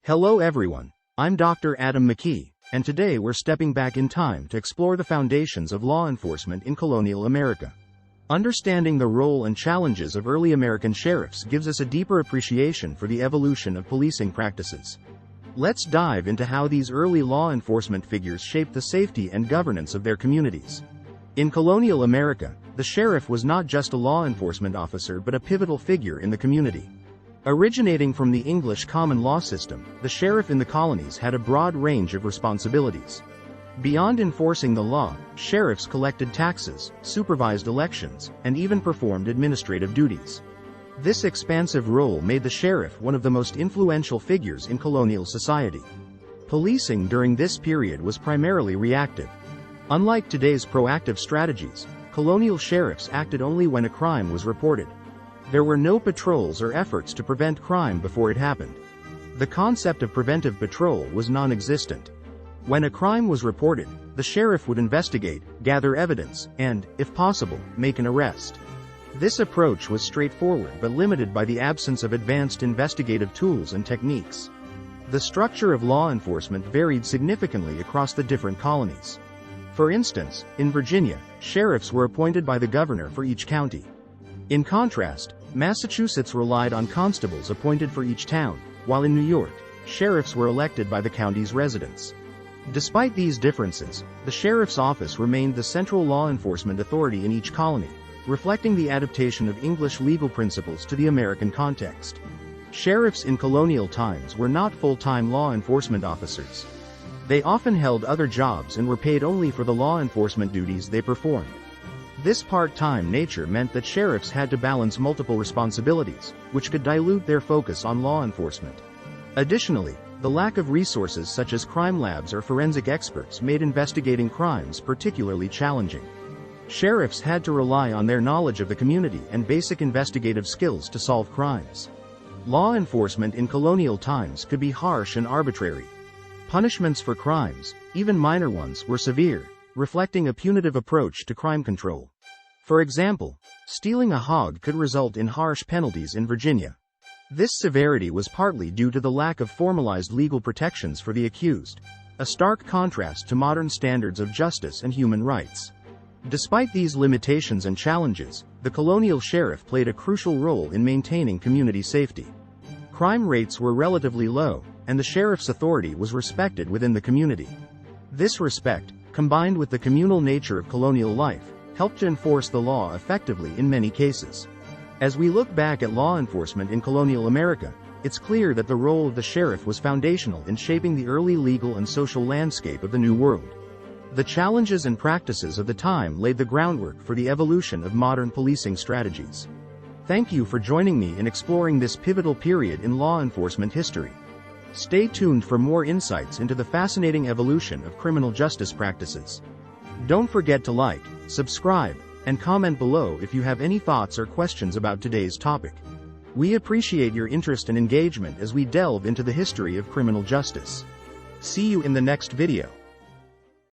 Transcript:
Hello everyone, I'm Dr. Adam McKee, and today we're stepping back in time to explore the foundations of law enforcement in colonial America. Understanding the role and challenges of early American sheriffs gives us a deeper appreciation for the evolution of policing practices. Let's dive into how these early law enforcement figures shaped the safety and governance of their communities. In colonial America, the sheriff was not just a law enforcement officer but a pivotal figure in the community. Originating from the English common law system, the sheriff in the colonies had a broad range of responsibilities. Beyond enforcing the law, sheriffs collected taxes, supervised elections, and even performed administrative duties. This expansive role made the sheriff one of the most influential figures in colonial society. Policing during this period was primarily reactive. Unlike today's proactive strategies, colonial sheriffs acted only when a crime was reported. There were no patrols or efforts to prevent crime before it happened. The concept of preventive patrol was non-existent. When a crime was reported, the sheriff would investigate, gather evidence, and, if possible, make an arrest. This approach was straightforward but limited by the absence of advanced investigative tools and techniques. The structure of law enforcement varied significantly across the different colonies. For instance, in Virginia, sheriffs were appointed by the governor for each county. In contrast, Massachusetts relied on constables appointed for each town, while in New York, sheriffs were elected by the county's residents. Despite these differences, the sheriff's office remained the central law enforcement authority in each colony, reflecting the adaptation of English legal principles to the American context. Sheriffs in colonial times were not full-time law enforcement officers. They often held other jobs and were paid only for the law enforcement duties they performed. This part-time nature meant that sheriffs had to balance multiple responsibilities, which could dilute their focus on law enforcement. Additionally, the lack of resources such as crime labs or forensic experts made investigating crimes particularly challenging. Sheriffs had to rely on their knowledge of the community and basic investigative skills to solve crimes. Law enforcement in colonial times could be harsh and arbitrary. Punishments for crimes, even minor ones, were severe, reflecting a punitive approach to crime control. For example, stealing a hog could result in harsh penalties in Virginia. This severity was partly due to the lack of formalized legal protections for the accused, a stark contrast to modern standards of justice and human rights. Despite these limitations and challenges, the colonial sheriff played a crucial role in maintaining community safety. Crime rates were relatively low, and the sheriff's authority was respected within the community. This respect, combined with the communal nature of colonial life, helped to enforce the law effectively in many cases. As we look back at law enforcement in colonial America, it's clear that the role of the sheriff was foundational in shaping the early legal and social landscape of the New World. The challenges and practices of the time laid the groundwork for the evolution of modern policing strategies. Thank you for joining me in exploring this pivotal period in law enforcement history. Stay tuned for more insights into the fascinating evolution of criminal justice practices. Don't forget to like, subscribe, and comment below if you have any thoughts or questions about today's topic. We appreciate your interest and engagement as we delve into the history of criminal justice. See you in the next video.